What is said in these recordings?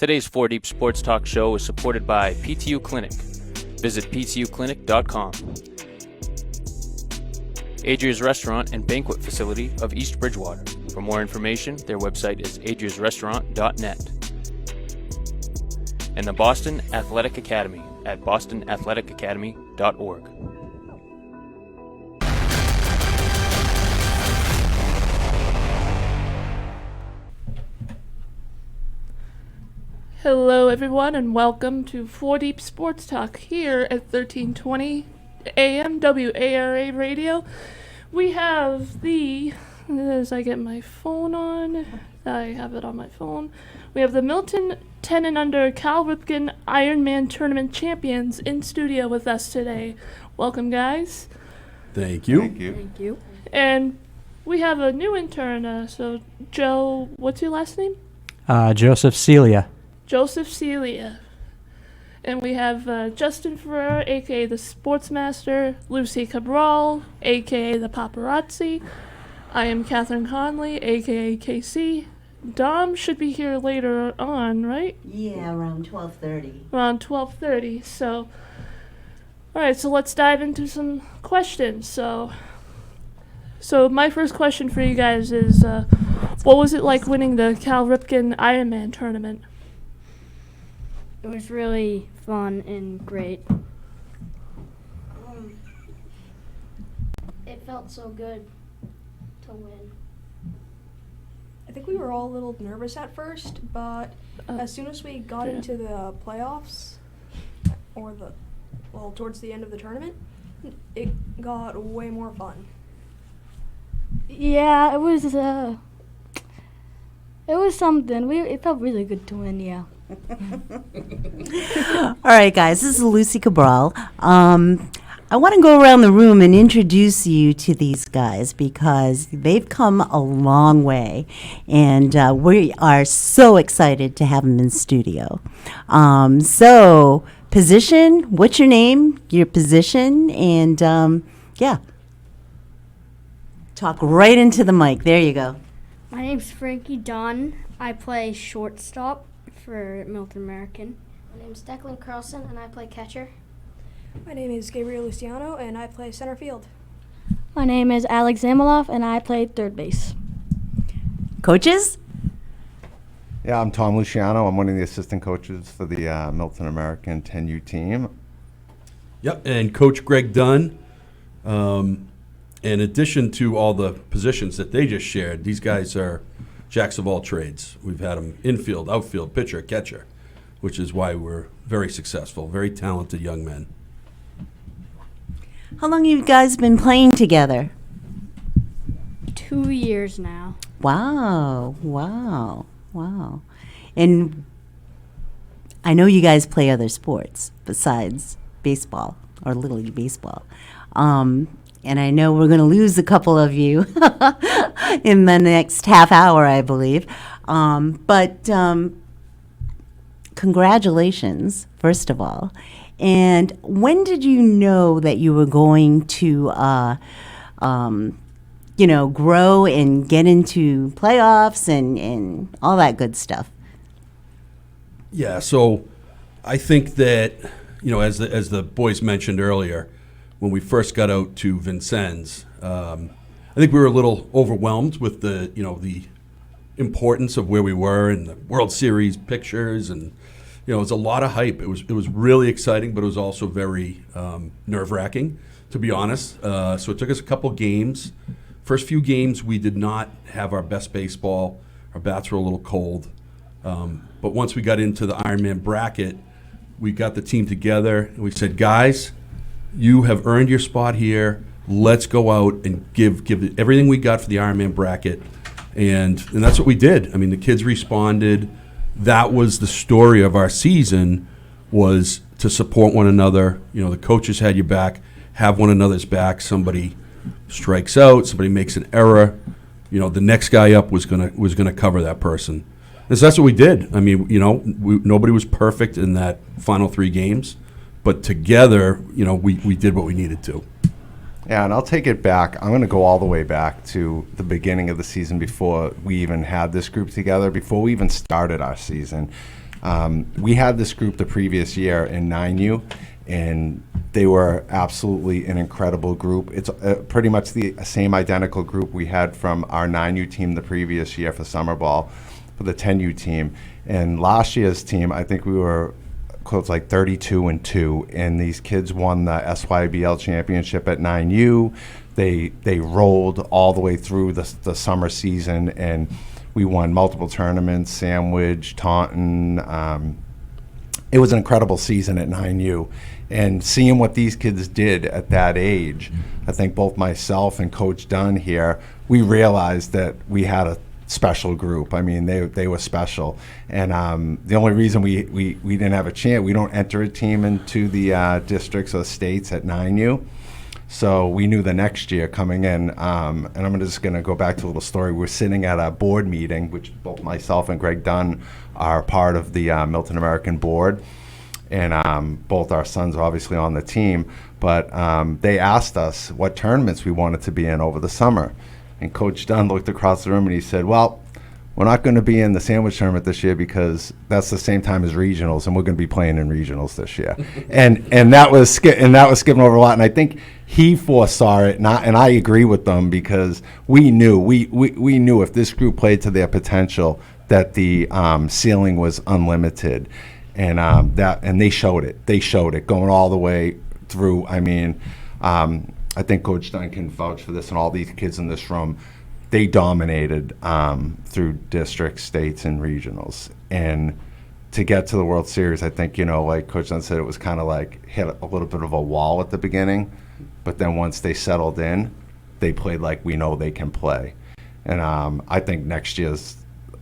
Today's 4 Deep Sports Talk show is supported by PTU Clinic. Visit ptuclinic.com. Adria's Restaurant and Banquet Facility of East Bridgewater. For more information, their website is adriasrestaurant.net. And the Boston Athletic Academy at bostonathleticacademy.org. Hello everyone and welcome to 4 Deep Sports Talk here at 1320 AM WARA Radio. We have as I get my phone on, I have it on my phone. We have the Milton 10 and under Cal Ripken Ironman Tournament champions in studio with us today. Welcome, guys. Thank you. Thank you. And we have a new intern, so Joe, what's your last name? Joseph Celia. Joseph Celia. And we have Justin Ferrer, a.k.a. the Sportsmaster, Lucy Cabral, a.k.a. the Paparazzi. I am Catherine Conley, a.k.a. KC. Dom should be here later on, right? Yeah, around 12:30. Around 12:30. So, all right, so let's dive into some questions. So my first question for you guys is, what was it like winning the Cal Ripken Ironman tournament? It was really fun and great. It felt so good to win. I think we were all a little nervous at first, but as soon as we got into the playoffs, towards the end of the tournament, it got way more fun. Yeah, it was something. It felt really good to win, yeah. All right, guys, this is Lucy Cabral. I want to go around the room and introduce you to these guys because they've come a long way, and we are so excited to have them in studio. So, position, what's your name, your position, and talk right into the mic. There you go. My name's Frankie Dunn. I play shortstop for Milton American. My name's Declan Carlson, and I play catcher. My name is Gabriel Luciano, and I play center field. My name is Alex Zamoloff, and I play third base. Coaches? Yeah, I'm Tom Luciano. I'm one of the assistant coaches for the Milton American 10U team. Yep, and Coach Greg Dunn. In addition to all the positions that they just shared, these guys are jacks of all trades. We've had them infield, outfield, pitcher, catcher, which is why we're very successful, very talented young men. How long have you guys been playing together? 2 years now. Wow. And I know you guys play other sports besides baseball or Little League baseball. And I know we're going to lose a couple of you in the next half hour, I believe. But congratulations, first of all. And when did you know that you were going to, grow and get into playoffs and all that good stuff? Yeah, so I think that, as the boys mentioned earlier, when we first got out to Vincennes, I think we were a little overwhelmed with the importance of where we were and the World Series pictures, and it was a lot of hype. It was really exciting, but it was also very nerve-wracking, to be honest. So it took us a couple games. First few games, we did not have our best baseball. Our bats were a little cold. But once we got into the Ironman bracket, we got the team together and we said, guys, you have earned your spot here. Let's go out and give everything we got for the Ironman bracket. And that's what we did. I mean, the kids responded. That was the story of our season, was to support one another. The coaches had your back, have one another's back. Somebody strikes out, somebody makes an error. The next guy up was gonna cover that person. And so that's what we did. I mean, nobody was perfect in that final 3 games. But together, we did what we needed to. Yeah, and I'll take it back. I'm going to go all the way back to the beginning of the season before we even had this group together, before we even started our season. We had this group the previous year in 9U, and they were absolutely an incredible group. It's pretty much the same identical group we had from our 9U team the previous year for summer ball for the 10U team. And last year's team, I think we were close like 32-2, and these kids won the SYBL championship at 9U. They rolled all the way through the summer season, and we won multiple tournaments, Sandwich, Taunton. It was an incredible season at 9U. And seeing what these kids did at that age, I think both myself and Coach Dunn here, we realized that we had a special group. I mean, they were special. And the only reason we didn't have a chance, we don't enter a team into the districts or states at 9U. So we knew the next year coming in, and I'm just going to go back to a little story. We're sitting at a board meeting, which both myself and Greg Dunn are part of the Milton American board, and both our sons are obviously on the team. But they asked us what tournaments we wanted to be in over the summer. And Coach Dunn looked across the room and he said, well, we're not going to be in the Sandwich tournament this year because that's the same time as regionals, and we're going to be playing in regionals this year. and that was skipping over a lot. And I think he foresaw it, and I agree with them, because we knew if this group played to their potential that the ceiling was unlimited, and they showed it. They showed it going all the way through. I mean, I think Coach Dunn can vouch for this, and all these kids in this room. They dominated through districts, states, and regionals. And to get to the World Series, I think, like Coach Dunn said, it was kind of like hit a little bit of a wall at the beginning. But then once they settled in, they played like we know they can play. And I think next year's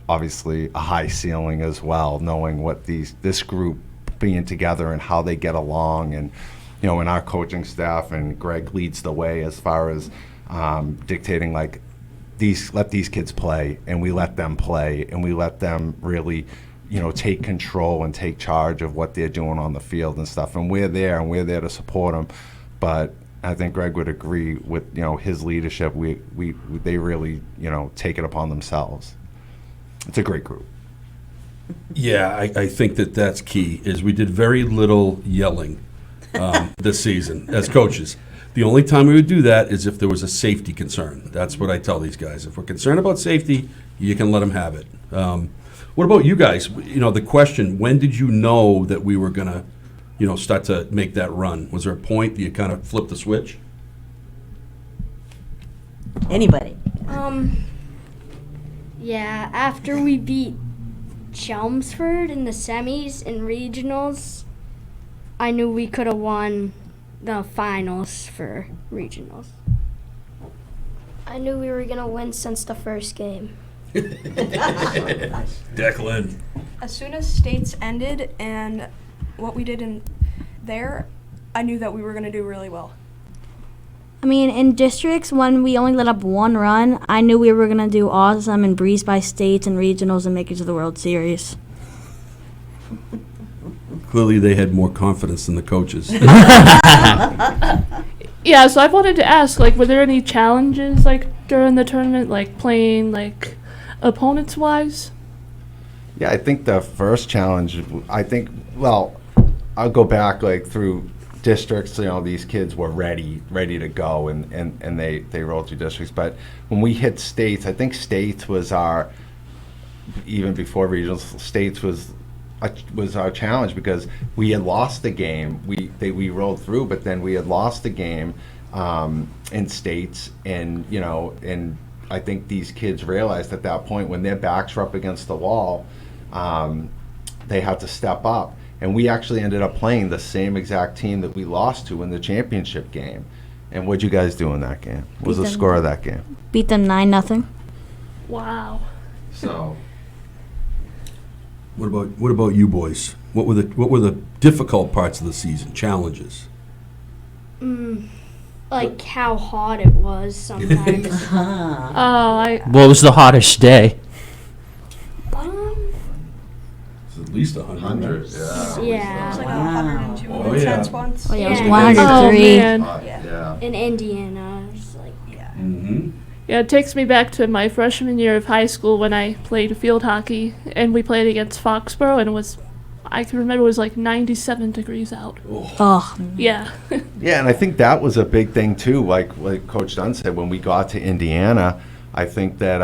obviously a high ceiling as well, knowing what this group being together and how they get along. And, and our coaching staff, and Greg leads the way as far as dictating, like, let these kids play, and we let them play, and we let them really, take control and take charge of what they're doing on the field and stuff. And we're there to support them. But I think Greg would agree with, his leadership. They really, take it upon themselves. It's a great group. Yeah, I think that's key. Is we did very little yelling this season as coaches. The only time we would do that is if there was a safety concern. That's what I tell these guys. If we're concerned about safety, you can let them have it. What about you guys? The question, when did you know that we were going to, start to make that run? Was there a point that you kind of flipped the switch? Anybody? Yeah, after we beat Chelmsford in the semis and regionals, I knew we could have won the finals for regionals. I knew we were going to win since the first game. Declan. As soon as states ended and what we did in there, I knew that we were going to do really well. I mean, in districts, when we only let up one run, I knew we were going to do awesome and breeze by states and regionals and make it to the World Series. Clearly, they had more confidence than the coaches. Yeah, so I wanted to ask, were there any challenges, during the tournament, playing, opponents-wise? Yeah, I think the first challenge, I'll go back, through districts. These kids were ready to go, and they rolled through districts. But when we hit states, I think states was even before regionals, states was our challenge, because we had lost the game. We rolled through, but then we had lost the game in states, and and I think these kids realized at that point, when their backs were up against the wall, they had to step up. And we actually ended up playing the same exact team that we lost to in the championship game. And what'd you guys do in that game? What was the score of that game? Beat them 9-0. Wow. So. What about you boys? What were the difficult parts of the season? Challenges? How hot it was sometimes. What was the hottest day? It's at least 100. Yeah. It was like Wow. 102 Oh, minutes yeah. once. Oh, yeah, it was Yeah. 103. Oh, man. Yeah. In Indiana, it was Yeah. Mm-hmm. Yeah, it takes me back to my freshman year of high school when I played field hockey, and we played against Foxborough, and it was I can remember it was like 97 degrees out. Oh, Yeah. Yeah, and I think that was a big thing too. Like Coach Dunn said, when we got to Indiana, I think that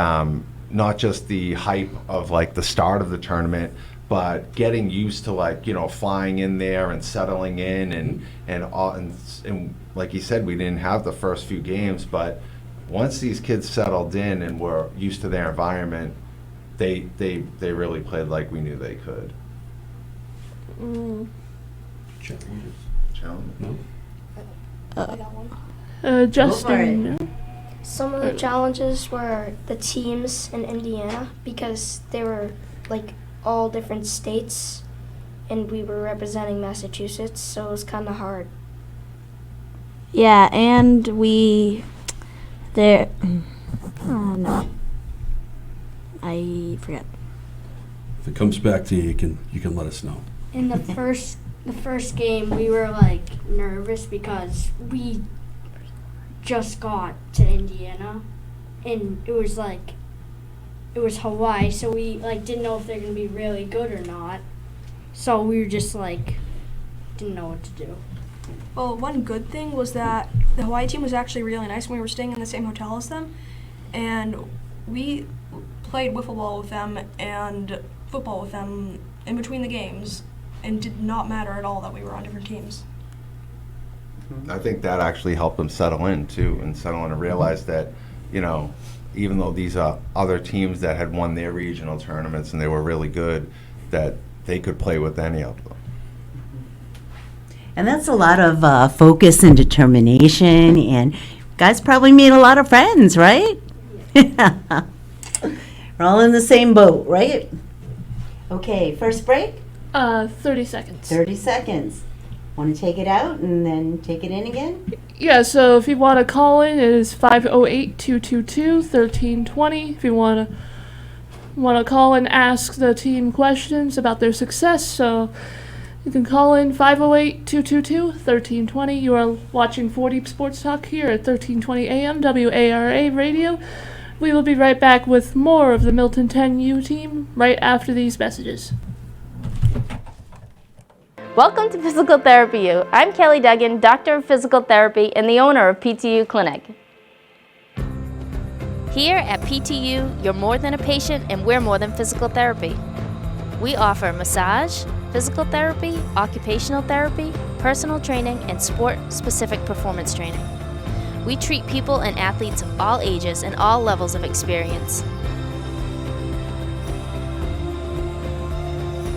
not just the hype of like the start of the tournament, but getting used to like flying in there and settling in and like you said, we didn't have the first few games, but once these kids settled in and were used to their environment, they really played like we knew they could. Challenge. Justin. Some of the challenges were the teams in Indiana because they were like all different states and we were representing Massachusetts, so it was kind of hard. yeah, and no. I forget. If it comes back to you, you can let us know. In the first game, we were like nervous because we just got to Indiana, and it was Hawaii, so we like didn't know if they're gonna be really good or not. So we were just like didn't know what to do. Well, one good thing was that the Hawaii team was actually really nice. We were staying in the same hotel as them, and we played wiffle ball with them and football with them in between the games, and did not matter at all that we were on different teams. I think that actually helped them settle in too, and realize that, even though these are other teams that had won their regional tournaments and they were really good, that they could play with any of them. And that's a lot of focus and determination, and guys probably made a lot of friends, right? We're all in the same boat, right? Okay, first break? 30 seconds. 30 seconds. Want to take it out and then take it in again? Yeah, so if you want to call in, it is 508-222-1320. If you want to call and ask the team questions about their success, so you can call in 508-222-1320. You are watching 4 Sports Talk here at 1320 AM WARA Radio. We will be right back with more of the Milton 10U team right after these messages. Welcome to Physical Therapy U. I'm Kelly Duggan, Doctor of Physical Therapy and the owner of PTU Clinic. Here at PTU, you're more than a patient and we're more than physical therapy. We offer massage, physical therapy, occupational therapy, personal training, and sport-specific performance training. We treat people and athletes of all ages and all levels of experience.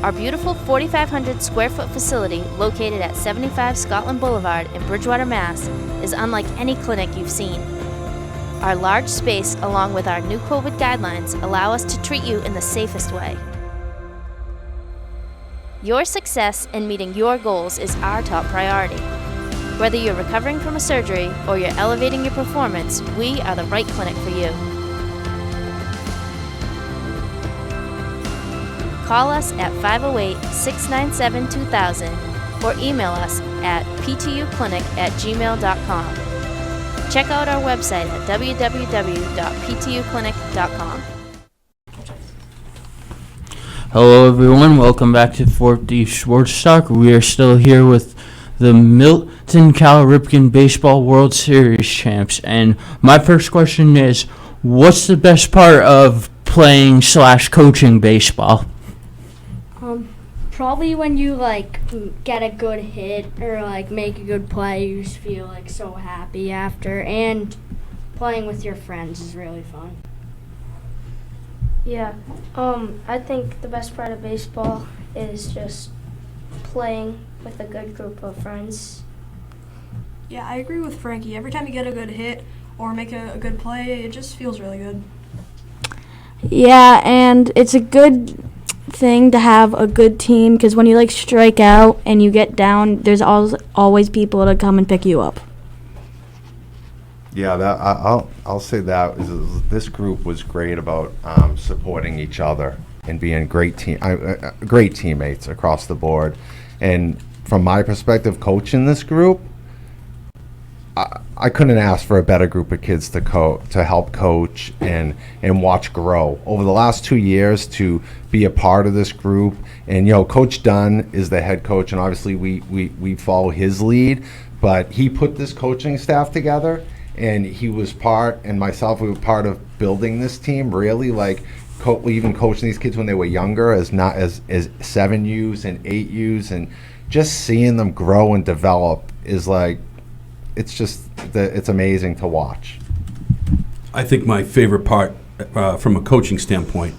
Our beautiful 4,500 square foot facility located at 75 Scotland Boulevard in Bridgewater, Mass. is unlike any clinic you've seen. Our large space, along with our new COVID guidelines, allow us to treat you in the safest way. Your success in meeting your goals is our top priority. Whether you're recovering from a surgery or you're elevating your performance, we are the right clinic for you. Call us at 508-697-2000 or email us at ptuclinic@gmail.com. Check out our website at www.ptuclinic.com. Hello everyone, welcome back to 4D Sports Talk. We are still here with the Milton Cal Ripken Baseball World Series champs. And my first question is, what's the best part of playing/coaching baseball? Probably when you get a good hit or make a good play, you just feel so happy after, and playing with your friends is really fun. Yeah, I think the best part of baseball is just playing with a good group of friends. Yeah, I agree with Frankie. Every time you get a good hit or make a good play, it just feels really good. Yeah, and it's a good thing to have a good team because when you strike out and you get down, there's always people to come and pick you up. Yeah, I'll say that this group was great about supporting each other and being great teammates across the board. And from my perspective, coaching this group, I couldn't ask for a better group of kids to help coach and watch grow over the last 2 years, to be a part of this group. And Coach Dunn is the head coach, and obviously we follow his lead, but he put this coaching staff together, and he was and myself, we were part of building this team, really, like even coaching these kids when they were younger as 7Us and 8Us, and just seeing them grow and develop is like, it's amazing to watch. I think my favorite part from a coaching standpoint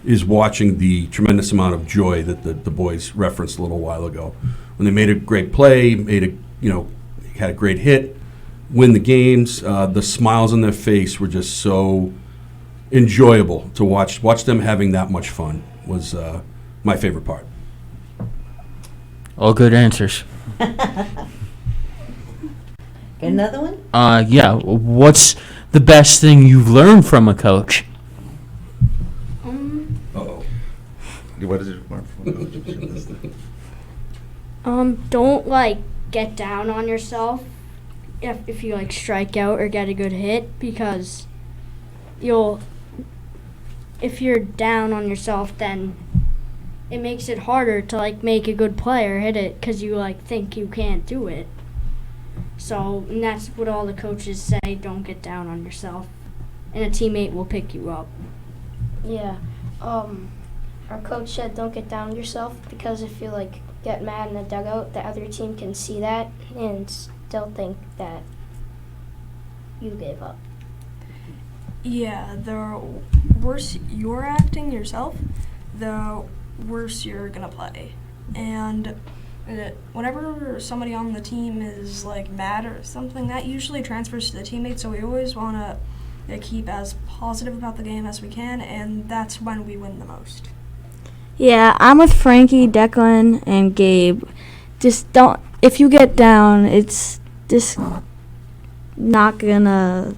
is watching the tremendous amount of joy that the boys referenced a little while ago. When they made a great play, had a great hit, win the games, the smiles on their face were just so enjoyable to watch. Watch them having that much fun was my favorite part. All good answers. Got another one? Yeah. What's the best thing you've learned from a coach? Uh-oh. What is it? Don't get down on yourself if you strike out or get a good hit, because if you're down on yourself, then it makes it harder to make a good play or hit it, because you think you can't do it. So, and that's what all the coaches say, don't get down on yourself, and a teammate will pick you up. Yeah. Our coach said don't get down on yourself, because if you get mad in the dugout, the other team can see that and still think that you gave up. Yeah, the worse you're acting yourself, the worse you're gonna play. And whenever somebody on the team is mad or something, that usually transfers to the teammates, so we always want to keep as positive about the game as we can, and that's when we win the most. Yeah, I'm with Frankie, Declan, and Gabe. Just don't, if you get down, it's just not gonna...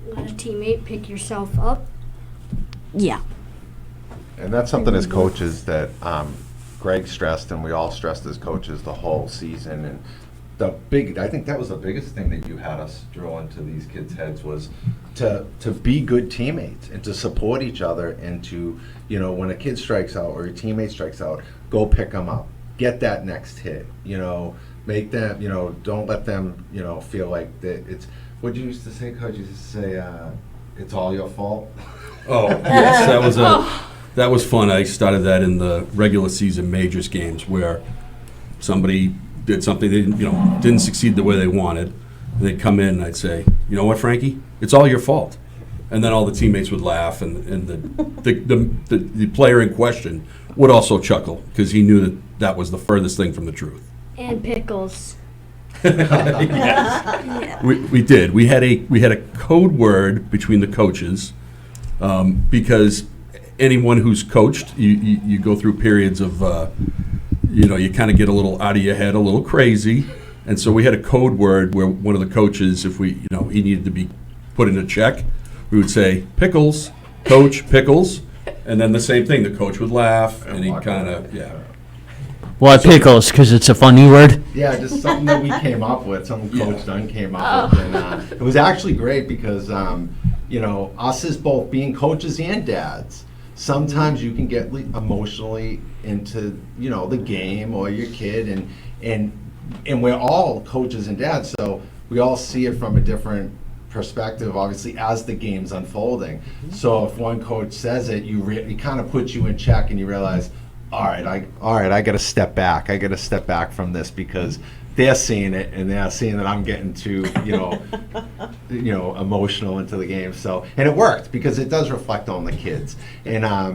Let a teammate pick yourself up. Yeah. And that's something as coaches that Greg stressed, and we all stressed as coaches the whole season. And I think that was the biggest thing that you had us drill into these kids' heads, was to be good teammates and to support each other, and to, when a kid strikes out or your teammate strikes out, go pick them up, get that next hit, make them, don't let them, feel like that it's, what you used to say, Coach? You used to say, it's all your fault. Oh, yes, that was fun. I started that in the regular season majors games, where somebody did something they didn't succeed the way they wanted, and they'd come in and I'd say, you know what, Frankie, it's all your fault. And then all the teammates would laugh, and the player in question would also chuckle, because he knew that was the furthest thing from the truth. And pickles. Yes. We did. We had a code word between the coaches, because anyone who's coached, you go through periods of, you kind of get a little out of your head, a little crazy. And so we had a code word where one of the coaches, if he needed to be put in a check, we would say, Pickles, Coach, Pickles. And then the same thing, the coach would laugh, and he'd kind of, Why pickles? Because it's a funny word? Yeah, just something that we came up with, something Coach Dunn came up with. And it was actually great, because, us as both being coaches and dads, sometimes you can get emotionally into, the game or your kid, and we're all coaches and dads, so we all see it from a different perspective, obviously, as the game's unfolding. So if one coach says it, it kind of puts you in check, and you realize, all right, I got to step back. I got to step back from this, because they're seeing it, and they're seeing that I'm getting too, emotional into the game. So, and it worked, because it does reflect on the kids, and I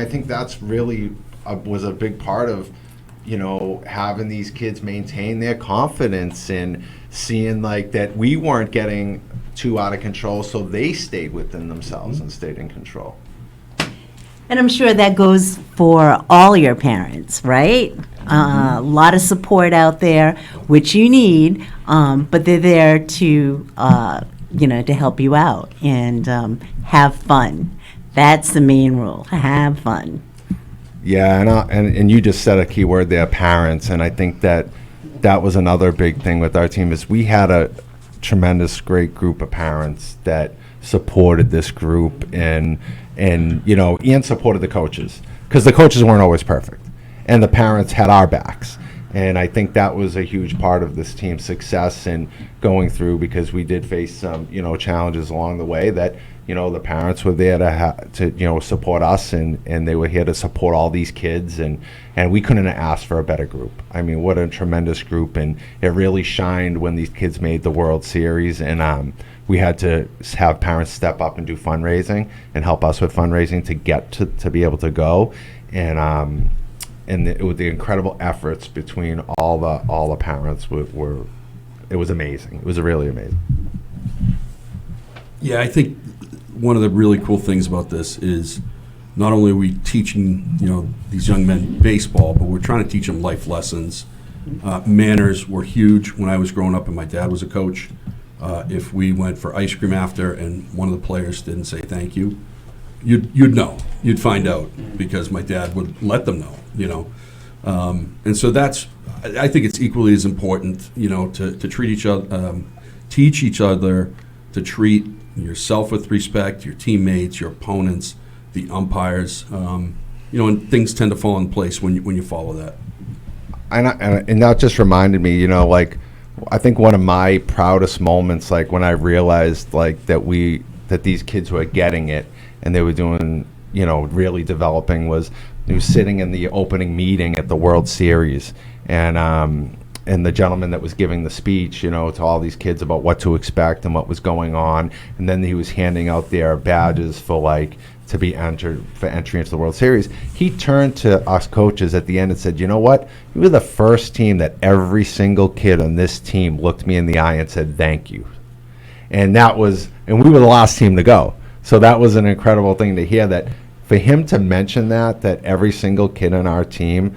think that's really was a big part of, having these kids maintain their confidence, and seeing that we weren't getting too out of control, so they stayed within themselves and stayed in control. And I'm sure that goes for all your parents, right? A lot of support out there, which you need, but they're there to, to help you out and have fun. That's the main rule. Have fun. Yeah, and you just said a key word there, parents, and I think that that was another big thing with our team is we had a tremendous, great group of parents that supported this group and supported the coaches, because the coaches weren't always perfect, and the parents had our backs. And I think that was a huge part of this team's success in going through, because we did face some, challenges along the way that, the parents were there to support us, and they were here to support all these kids, and we couldn't have asked for a better group. I mean, what a tremendous group, and it really shined when these kids made the World Series, and we had to have parents step up and do fundraising and help us with fundraising to get to be able to go, and with the incredible efforts between all the parents it was amazing. It was really amazing. Yeah, I think one of the really cool things about this is not only are we teaching these young men baseball, but we're trying to teach them life lessons. Manners were huge when I was growing up and my dad was a coach. If we went for ice cream after and one of the players didn't say thank you, you'd know. You'd find out, because my dad would let them know. And so I think it's equally as important, to treat each other, teach each other to treat yourself with respect, your teammates, your opponents, the umpires, and things tend to fall in place when you follow that. And that just reminded me, I think one of my proudest moments, when I realized that these kids were getting it and they were doing, really developing, was sitting in the opening meeting at the World Series, and the gentleman that was giving the speech, to all these kids about what to expect and what was going on, and then he was handing out their badges to be entered for entry into the World Series. He turned to us coaches at the end and said, "You know what? You were the first team that every single kid on this team looked me in the eye and said thank you." And we were the last team to go. So that was an incredible thing to hear, that for him to mention that every single kid on our team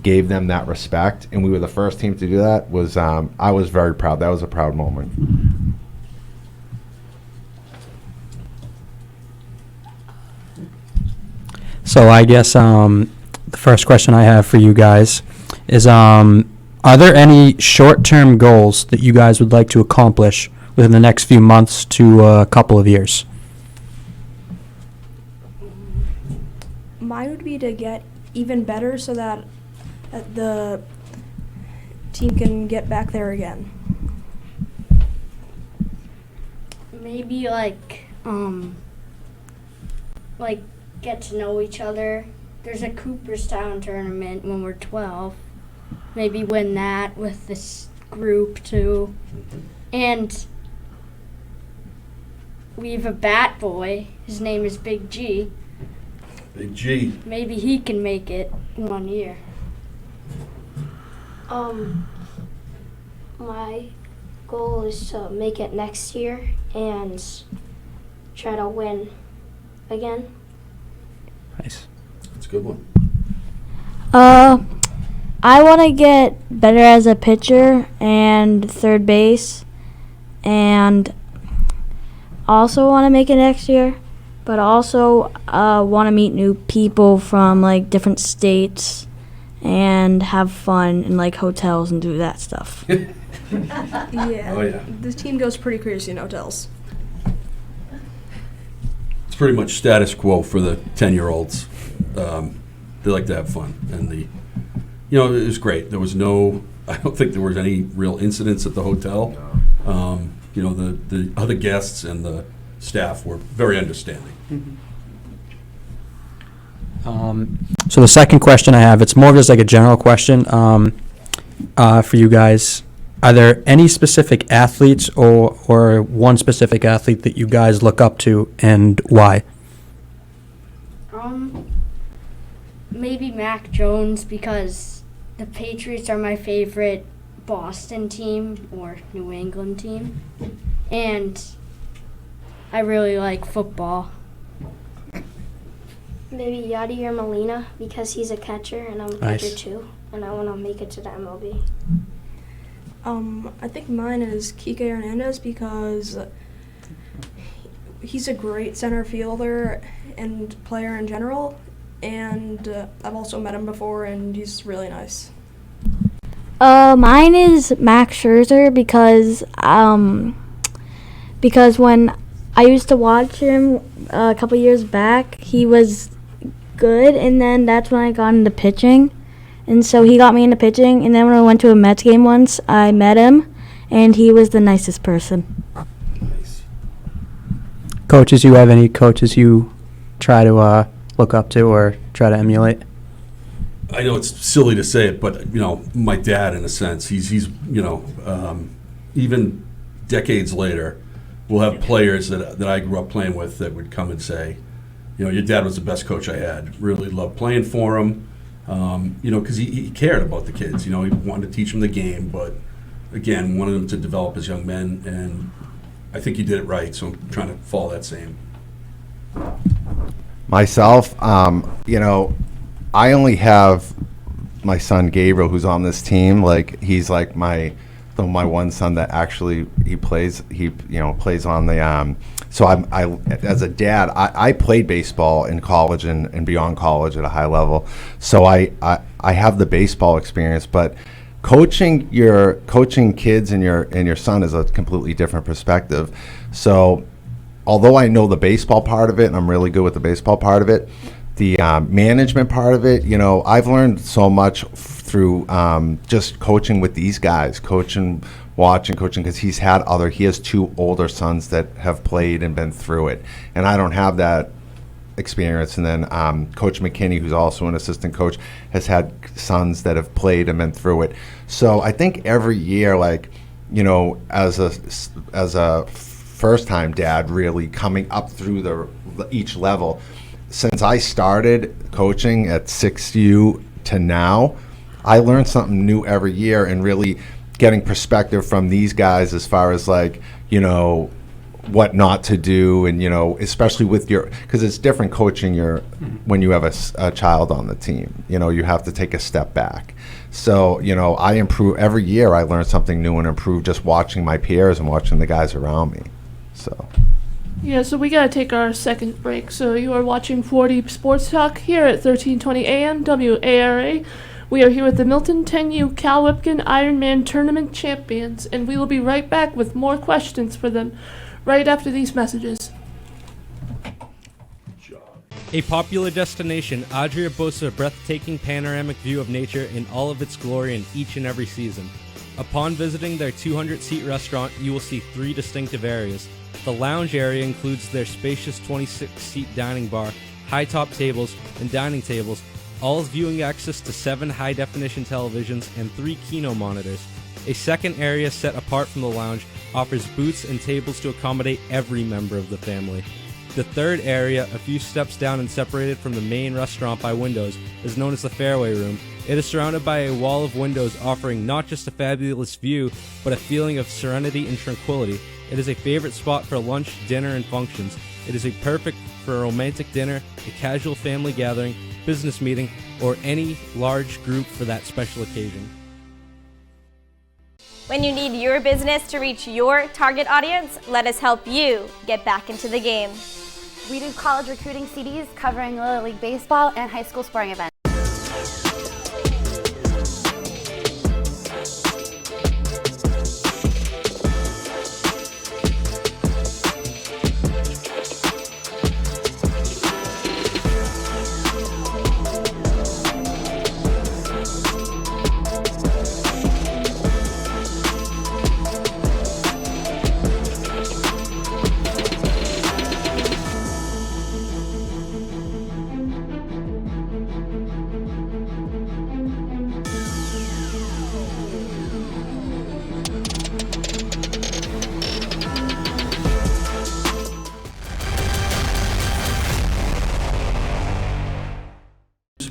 gave them that respect, and we were the first team to do that, was I was very proud. That was a proud moment. So I guess the first question I have for you guys is, are there any short-term goals that you guys would like to accomplish within the next few months to a couple of years? Mine would be to get even better so that the team can get back there again. Maybe get to know each other. There's a Cooperstown tournament when we're 12. Maybe win that with this group too. And we have a bat boy. His name is Big G. Big G. Maybe he can make it 1 year. My goal is to make it next year and try to win again. Nice. That's a good one. I want to get better as a pitcher and third base, and also want to make it next year, but also want to meet new people from different states and have fun in hotels and do that stuff. Yeah. Oh, yeah. The team goes pretty crazy in hotels. It's pretty much status quo for the 10-year-olds. They like to have fun, and it was great. There was I don't think there was any real incidents at the hotel. The other guests and the staff were very understanding. So the second question I have, it's more of just a general question for you guys. Are there any specific athletes or one specific athlete that you guys look up to, and why? Maybe Mac Jones, because the Patriots are my favorite Boston team or New England team, and I really like football. Maybe Yadier Molina, because he's a catcher and I'm a pitcher too, and I want to make it to the MLB. I think mine is Kike Hernandez, because he's a great center fielder and player in general, and I've also met him before, and he's really nice. Mine is Max Scherzer because when I used to watch him a couple years back, he was good, and then that's when I got into pitching. And so he got me into pitching, and then when I went to a Mets game once, I met him, and he was the nicest person. Nice. Coaches, you have any coaches you try to look up to or try to emulate? I know it's silly to say it, but my dad, in a sense, he's even decades later, we'll have players that I grew up playing with that would come and say, your dad was the best coach I had. Really loved playing for him, because he cared about the kids. He wanted to teach them the game, but again, wanted them to develop as young men, and I think he did it right. So I'm trying to follow that same. Myself, I only have my son Gabriel, who's on this team. Like, he's like my one son that actually plays on the. So I as a dad, I played baseball in college and beyond college at a high level. So I have the baseball experience, but coaching kids and your son is a completely different perspective. So although I know the baseball part of it, and I'm really good with the baseball part of it, the management part of it, I've learned so much through just coaching with these guys, watching, because he has 2 older sons that have played and been through it, and I don't have that experience. And then Coach McKinney, who's also an assistant coach, has had sons that have played and been through it. So I think every year, as a first-time dad, really coming up through each level. Since I started coaching at 6U to now, I learned something new every year, and really getting perspective from these guys as far as what not to do, and especially with because it's different coaching when you have a child on the team. You have to take a step back. So I improve every year. I learn something new and improve just watching my peers and watching the guys around me. So. Yeah, so we gotta take our second break. So you are watching 4D Sports Talk here at 1320 AM WARA. We are here with the Milton 10U Cal Ripken Ironman Tournament champions, and we will be right back with more questions for them right after these messages. A popular destination, Adria boasts a breathtaking panoramic view of nature in all of its glory in each and every season. Upon visiting their 200-seat restaurant, you will see 3 distinctive areas. The lounge area includes their spacious 26-seat dining bar, high-top tables, and dining tables, all with viewing access to 7 high-definition televisions and 3 Kino monitors. A second area set apart from the lounge offers booths and tables to accommodate every member of the family. The third area, a few steps down and separated from the main restaurant by windows, is known as the Fairway Room. It is surrounded by a wall of windows offering not just a fabulous view, but a feeling of serenity and tranquility. It is a favorite spot for lunch, dinner, and functions. It is perfect for a romantic dinner, a casual family gathering, business meeting, or any large group for that special occasion. When you need your business to reach your target audience, let us help you get back into the game. We do college recruiting CDs covering Little League Baseball and high school sporting events.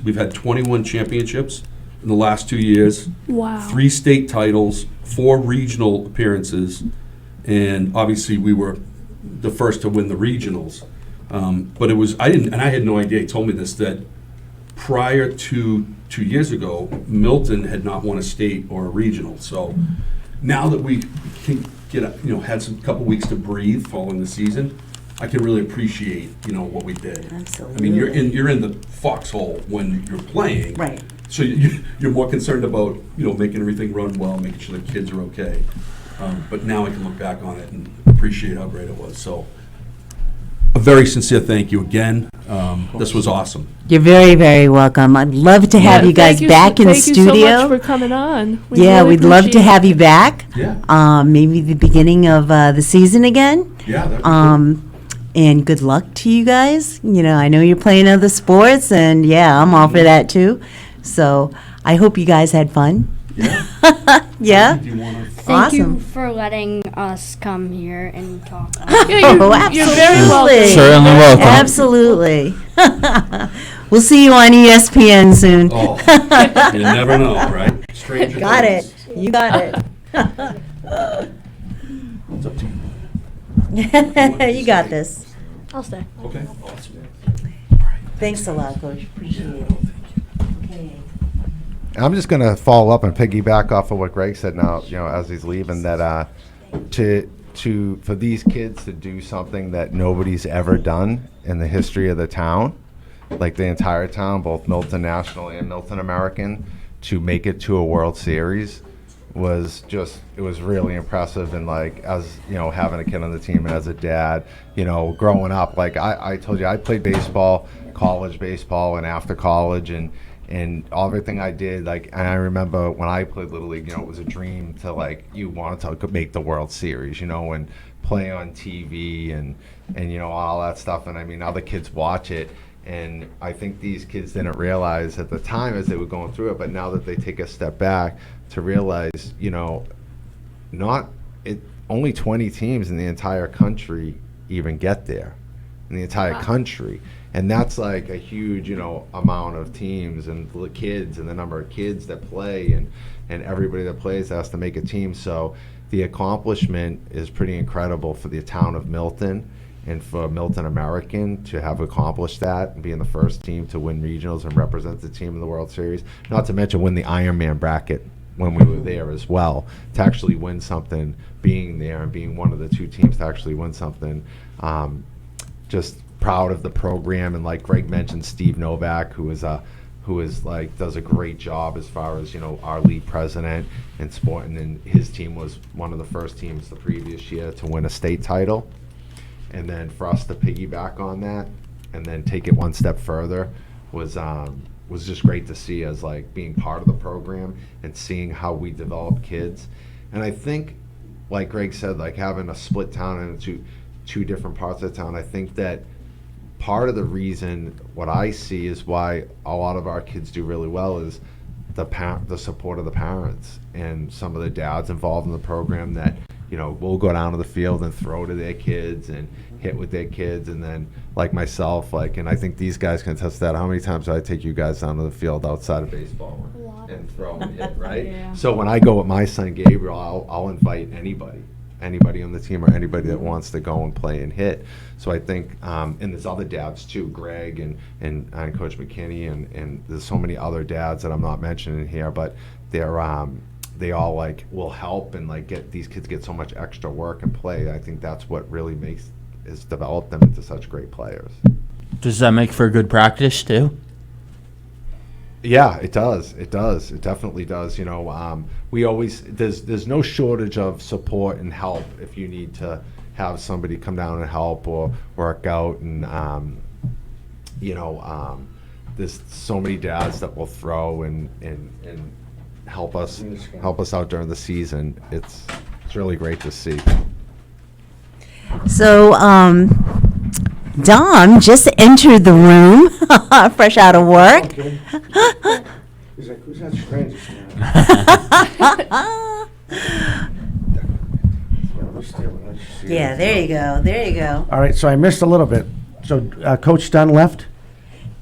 We've had 21 championships in the last 2 years. Wow. 3 state titles, 4 regional appearances, and obviously we were the first to win the regionals. But I had no idea, he told me this, that prior to 2 years ago, Milton had not won a state or a regional. So now that we can had some couple weeks to breathe following the season, I can really appreciate, what we did. Absolutely. I mean, you're in the foxhole when you're playing, Right. So you're more concerned about, making everything run well, making sure the kids are okay. But now I can look back on it and appreciate how great it was. So a very sincere thank you again. This was awesome. You're very, very welcome. I'd love to have you guys back in the studio. Thank you so much for coming on. We'd love to have you back. Yeah. Maybe the beginning of the season again. Yeah, that'd be cool. And good luck to you guys. I know you're playing other sports, and I'm all for that too. So I hope you guys had fun. Yeah. Yeah. Thank you Awesome. for letting us come here and talk. You're very welcome. Certainly welcome. Absolutely. We'll see you on ESPN soon. Oh, you never know, right? Stranger Got things. it. You got it. It's up to you. You got this. I'll stay. Okay. Thanks a lot, Coach. Appreciate it. Okay. I'm just going to follow up and piggyback off of what Greg said now, as he's leaving, that for these kids to do something that nobody's ever done in the history of the town, like the entire town, both Milton National and Milton American, to make it to a World Series was really impressive. And as having a kid on the team and as a dad, growing up, I told you, I played baseball, college baseball and after college, and everything I did, and I remember when I played Little League, it was a dream to you wanted to make the World Series, and play on TV and all that stuff. And I mean, now the kids watch it, and I think these kids didn't realize at the time as they were going through it, but now that they take a step back to realize, only 20 teams in the entire country even get there, in the entire country. And that's a huge, amount of teams and the kids and the number of kids that play and everybody that plays has to make a team. So the accomplishment is pretty incredible for the town of Milton and for Milton American to have accomplished that and being the first team to win regionals and represent the team in the World Series. Not to mention win the Ironman bracket when we were there as well. To actually win something, being there and being one of the two teams to actually win something, just proud of the program. And like Greg mentioned, Steve Novak, who is does a great job as far as our league president in sport, and then his team was one of the first teams the previous year to win a state title. And then for us to piggyback on that and then take it one step further was just great to see as being part of the program and seeing how we develop kids. And I think, like Greg said, having a split town into two different parts of the town, I think that part of the reason what I see is why a lot of our kids do really well is the support of the parents and some of the dads involved in the program that will go down to the field and throw to their kids and hit with their kids. And then like myself, and I think these guys can attest to that, how many times do I take you guys down to the field outside of baseball and throw and hit, right? Yeah. So when I go with my son Gabriel, I'll invite anybody on the team or anybody that wants to go and play and hit. So I think, and there's other dads too, Greg and Coach McKinney, and there's so many other dads that I'm not mentioning here, but they all will help and get these kids get so much extra work and play. I think that's what really has developed them into such great players. Does that make for a good practice too? Yeah, it does. It does. It definitely does. We always there's no shortage of support and help if you need to have somebody come down and help or work out. And there's so many dads that will throw and help us out during the season. It's really great to see. So, Dom just entered the room, fresh out of work. Okay. He's like, who's that stranger? Yeah, there you go. There you go. All right, so I missed a little bit. So Coach Dunn left?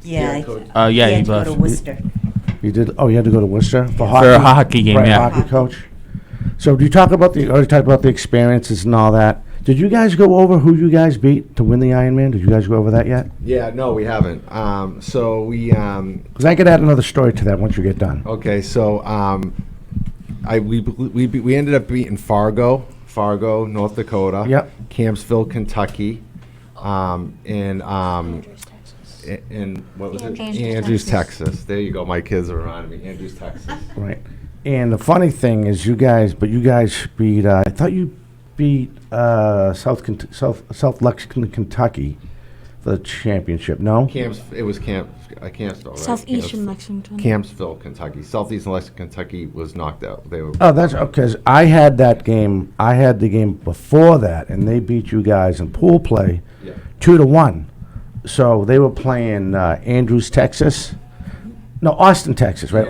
Yeah. Yeah, he he had to go to left. Worcester. You did? Oh, you had to go to Worcester for hockey? For a hockey game, Right, yeah. hockey coach. So do you talk about the experiences and all that? Did you guys go over who you guys beat to win the Ironman? Did you guys go over that yet? Yeah, no, we haven't. So we. Because I could add another story to that once you get done. Okay, so we ended up beating Fargo, North Dakota. Yep. Campsville, Kentucky, and in what was it? Andrews, Andrews, Texas. There you go. My kids are reminding me. Andrews, Texas. Right. And the funny thing is, you guys beat. I thought you beat South Lexington, Kentucky, for the championship. No. It was Campsville, right? Southeastern Lexington. Campsville, Kentucky. Southeastern Lexington, Kentucky was knocked out. They were. Oh, that's because I had that game. I had the game before that, and they beat you guys in pool play, 2-1. So they were playing Andrews, Texas. No, Austin, Texas, right?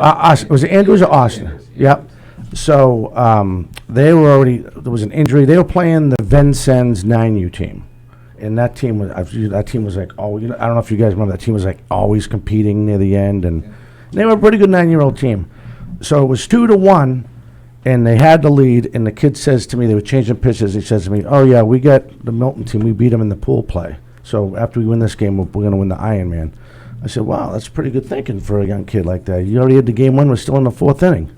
Was it Andrews or Austin? Andrews, Yep. So they were already. There was an injury. They were playing the Vincennes 9U team, and that team was like, oh, I don't know if you guys remember, that team was like always competing near the end, and they were a pretty good 9-year-old team. So it was 2-1, and they had the lead. And the kid says to me, they were changing pitches. He says to me, "Oh yeah, we got the Milton team. We beat them in the pool play. So after we win this game, we're going to win the Ironman." I said, "Wow, that's pretty good thinking for a young kid like that. You already had the game won. We're still in the 4th inning."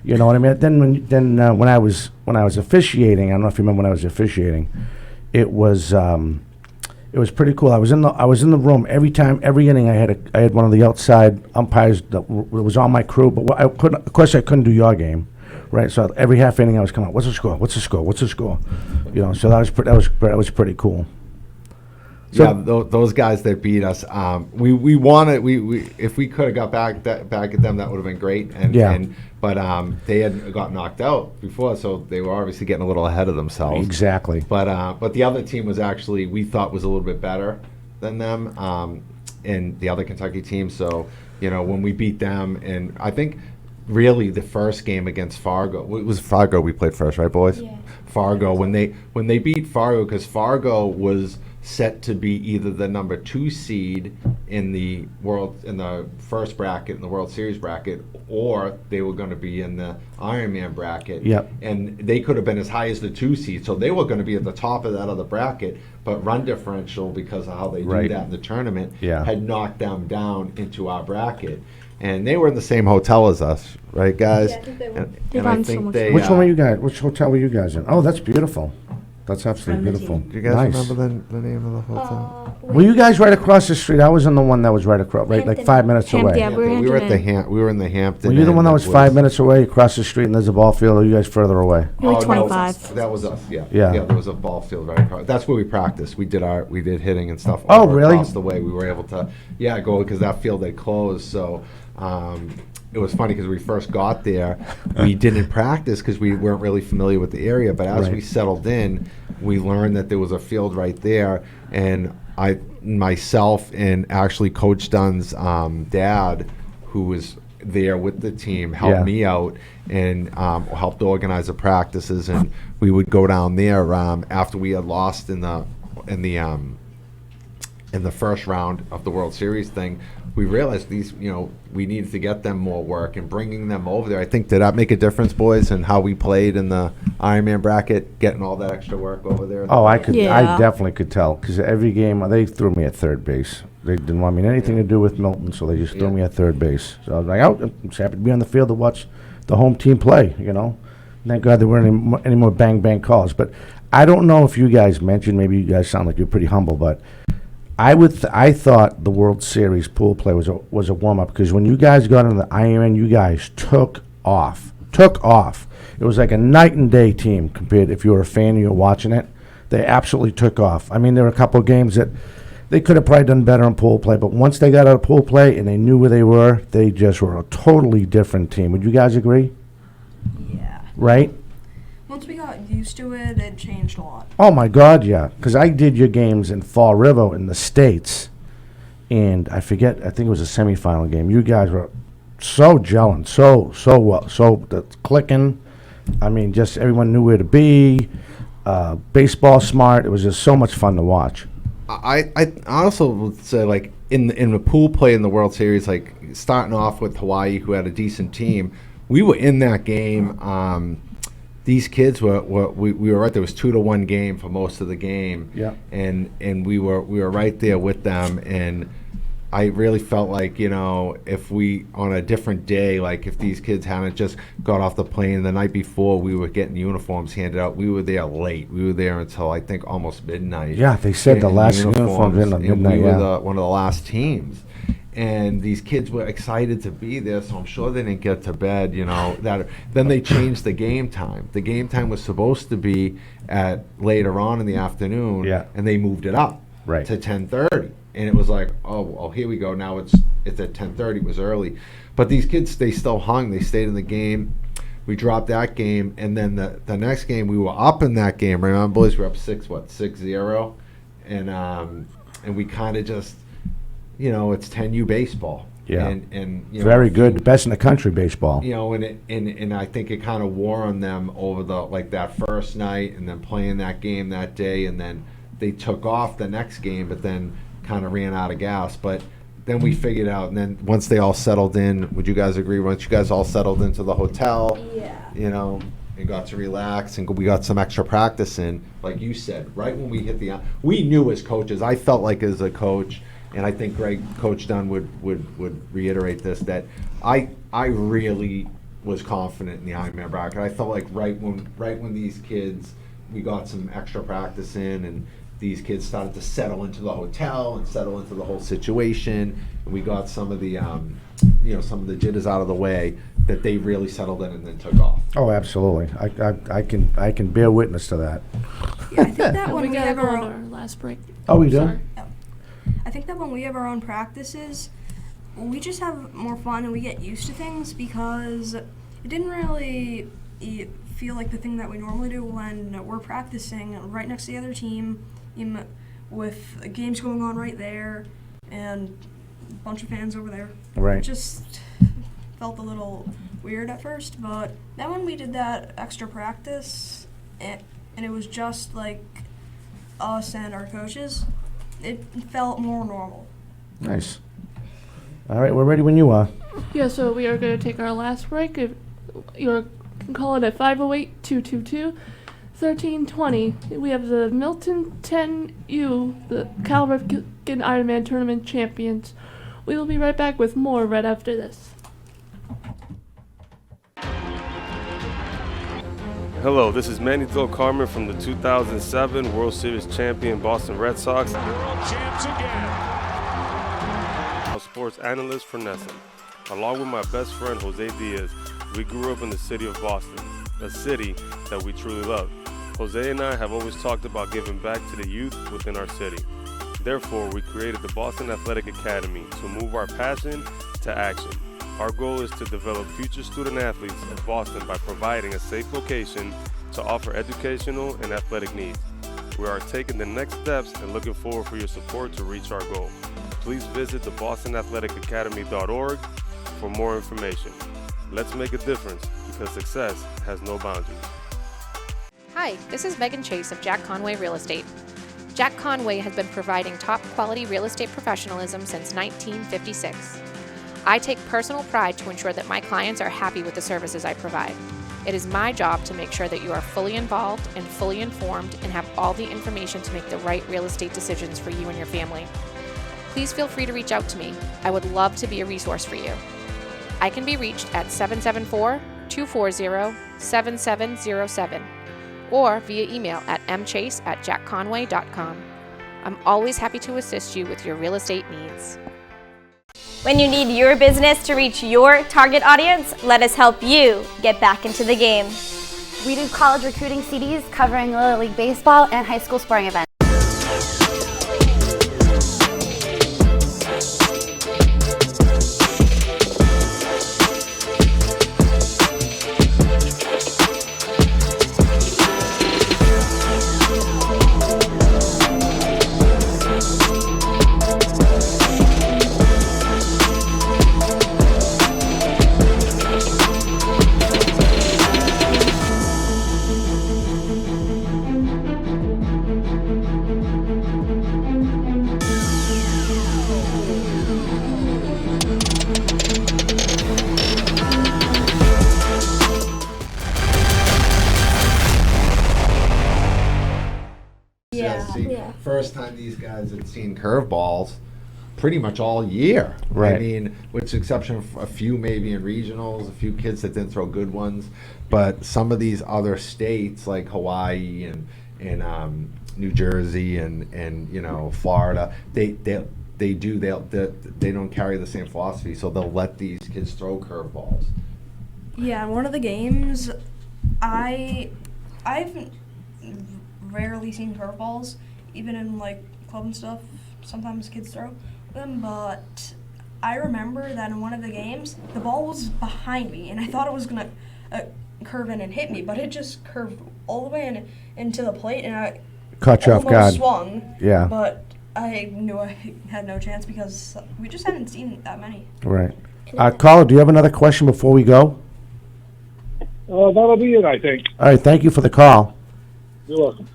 You know what I mean? Then when I was officiating, I don't know if you remember when I was officiating, it was pretty cool. I was in the room every inning. I had one of the outside umpires that was on my crew, but of course I couldn't do your game, right? So every half inning I was coming up, "What's the score? What's the score? What's the score?" You know, so that was pretty cool. So yeah, those guys that beat us, we wanted if we could have got back at them, that would have been great. But they had got knocked out before, so they were obviously getting a little ahead of themselves. Exactly. But the other team was actually, we thought, was a little bit better than them, and the other Kentucky team. So when we beat them, and I think really the first game against Fargo, it was Fargo we played first, right, boys? Yeah. Fargo, when they beat Fargo, because Fargo was set to be either the number 2 seed in the first bracket in the World Series bracket, or they were going to be in the Ironman bracket. Yep. And they could have been as high as the 2 seed, so they were going to be at the top of that other bracket. But run differential, because of how they do that in the tournament, had knocked them down into our bracket. And they were in the same hotel as us, right, guys? Yeah, I think they were. And I think they. Which one were you guys? Which hotel were you guys in? Oh, that's beautiful. That's absolutely beautiful. Do you guys remember the name of the hotel? Were you guys right across the street? I was in the one that was right across, like 5 minutes away. Yeah, we were at we were in the Hampton. Were you the one that was 5 minutes away across the street and there's a ball field, or are you guys further away? Like 25. That was us. Yeah. There was a ball field right across. That's where we practiced. We did hitting and stuff. Oh, really? Across the way, we were able to go, because that field had closed. So. It was funny because we first got there, we didn't practice because we weren't really familiar with the area. But as we settled in, we learned that there was a field right there, and myself and actually Coach Dunn's dad, who was there with the team, helped me out and helped organize the practices, and we would go down there after we had lost in the first round of the World Series thing. We realized we needed to get them more work, and bringing them over there, I think, did that make a difference, boys, in how we played in the Ironman bracket, getting all that extra work over there? Oh, I definitely could tell, because every game they threw me at third base. They didn't want me anything to do with Milton, so they just threw me at third base. So I was like, I'm just happy to be on the field to watch the home team play. Thank God there weren't any more bang calls. But I don't know if you guys mentioned. Maybe you guys sound like you're pretty humble, but. I thought the World Series pool play was a warm up, because when you guys got into the Ironman, you guys took off. It was like a night and day team compared. If you were a fan and you were watching it, they absolutely took off. I mean, there were a couple of games that they could have probably done better in pool play, but once they got out of pool play and they knew where they were, they just were a totally different team. Would you guys agree? Yeah. Right? Once we got used to it, it changed a lot. Oh, my God, yeah. Because I did your games in Fall River in the States, and I think it was a semifinal game. You guys were so gelling, so well, so clicking. I mean, just everyone knew where to be. Baseball smart. It was just so much fun to watch. I also would say, like, in the pool play in the World Series, like, starting off with Hawaii, who had a decent team, we were in that game. These kids we were right there. It was 2-1 game for most of the game. Yeah. And we were right there with them, and I really felt like, if we, on a different day, like if these kids hadn't just got off the plane the night before we were getting uniforms handed out, we were there late. We were there until, I think, almost midnight. Yeah, they said the last uniforms in at midnight, and we were yeah. one of the last teams. And these kids were excited to be there, so I'm sure they didn't get to bed, Then they changed the game time. The game time was supposed to be at later on in the afternoon, Yeah. and they moved it up Right. to 10:30. And it was like, oh, here we go. Now it's at 10:30. It was early. But these kids, they still hung. They stayed in the game. We dropped that game. And then the next game, we were up in that game. Remember, boys, we were up 6-0. And we kind of just, it's 10U baseball. Yeah. And Very good. Best in the country, baseball. And I think it kind of wore on them over that first night and then playing that game that day. And then they took off the next game, but then kind of ran out of gas. But then we figured out, and then once they all settled in, would you guys agree, once you guys all settled into the hotel, and got to relax, and we got some extra practice in, like you said, right when we hit we knew as coaches, I felt like as a coach, and I think Coach Dunn would reiterate this, that I really was confident in the Ironman bracket. I felt like right when these kids, we got some extra practice in, and these kids started to settle into the hotel and settle into the whole situation, and we got some of the some of the jitters out of the way, that they really settled in and then took off. Oh, absolutely. I can bear witness to that. Yeah, I think that when we we gotta have go our on own, our last break. Oh, we do? Sorry. I think that when we have our own practices, we just have more fun and we get used to things, because it didn't really feel like the thing that we normally do when we're practicing right next to the other team, with games going on right there and a bunch of fans over there. Right. It just felt a little weird at first, but then when we did that extra practice and it was just like us and our coaches, it felt more normal. Nice. All right, we're ready when you are. Yeah, so we are going to take our last break. If you can call it at 508-222-1320. We have the Milton 10U, the Cal Ripken Ironman Tournament champions. We will be right back with more right after this. Hello, this is Manny Del Carmen from the 2007 World Series champion Boston Red Sox. World champs again. Sports analyst for Nesson. Along with my best friend Jose Diaz, we grew up in the city of Boston, a city that we truly love. Jose and I have always talked about giving back to the youth within our city. Therefore, we created the Boston Athletic Academy to move our passion to action. Our goal is to develop future student athletes of Boston by providing a safe location to offer educational and athletic needs. We are taking the next steps and looking forward for your support to reach our goal. Please visit the bostonathleticacademy.org for more information. Let's make a difference, because success has no boundaries. Hi, this is Megan Chase of Jack Conway Real Estate. Jack Conway has been providing top quality real estate professionalism since 1956. I take personal pride to ensure that my clients are happy with the services I provide. It is my job to make sure that you are fully involved and fully informed and have all the information to make the right real estate decisions for you and your family. Please feel free to reach out to me. I would love to be a resource for you. I can be reached at 774-240-7707 or via email at mchase@jackconway.com. I'm always happy to assist you with your real estate needs. When you need your business to reach your target audience, let us help you get back into the game. We do college recruiting CDs covering Little League baseball and high school sporting events. First time these guys had seen curveballs, pretty much all year. Right. I mean, with the exception of a few maybe in regionals, a few kids that didn't throw good ones. But some of these other states like Hawaii and New Jersey and you know, Florida, they don't carry the same philosophy, so they'll let these kids throw curveballs. Yeah, in one of the games, I've rarely seen curveballs, even in like club and stuff. Sometimes kids throw them, but I remember that in one of the games, the ball was behind me, and I thought it was gonna curve in and hit me, but it just curved all the way into the plate, and I Caught you off guard. swung. Yeah. But I knew I had no chance because we just hadn't seen that many. Right. Caller, do you have another question before we go? That'll be it, I think. All right, thank you for the call. You're welcome.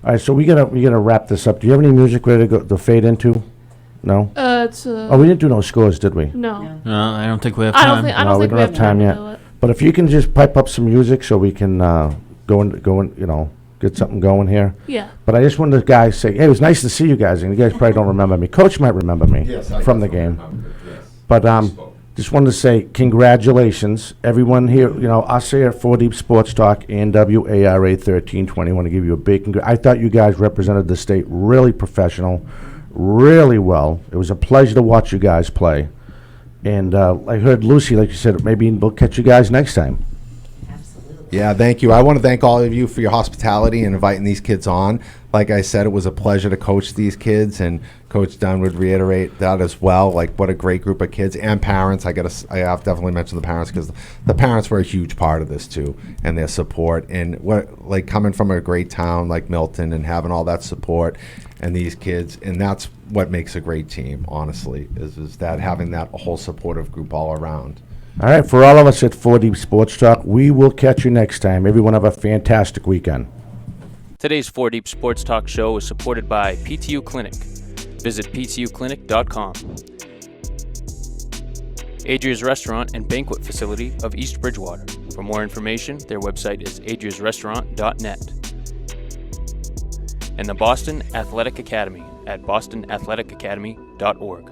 All right, so we gotta wrap this up. Do you have any music ready to fade into? No. It's Oh, we didn't do no scores, did we? No. No, I don't think we have I time. don't think- I No, don't we think don't we have have time time to yet. do it. But if you can just pipe up some music so we can go in, you know, get something going here. Yeah. But I just wanted to guys say, hey, it was nice to see you guys, and you guys probably don't remember me. Coach might remember me Yes, I from the definitely game. remember, yes. But just wanted to say congratulations, everyone here. You know, us here at 4 Deep Sports Talk and WARA 1320. Want to give you a big I thought you guys represented the state really professional, really well. It was a pleasure to watch you guys play. And I heard Lucy, like you said, maybe we'll catch you guys next time. Yeah, thank you. I want to thank all of you for your hospitality and inviting these kids on. Like I said, it was a pleasure to coach these kids, and Coach Dunn would reiterate that as well. Like, what a great group of kids and parents. I have definitely mentioned the parents because the parents were a huge part of this too, and their support. And what, like, coming from a great town like Milton and having all that support and these kids, and that's what makes a great team. Honestly, is that having that whole supportive group all around. All right, for all of us at 4 Deep Sports Talk, we will catch you next time. Everyone have a fantastic weekend. Today's 4 Deep Sports Talk show is supported by PTU Clinic. Visit ptuclinic.com. Adria's Restaurant and Banquet Facility of East Bridgewater. For more information, their website is adriasrestaurant.net. And the Boston Athletic Academy at bostonathleticacademy.org.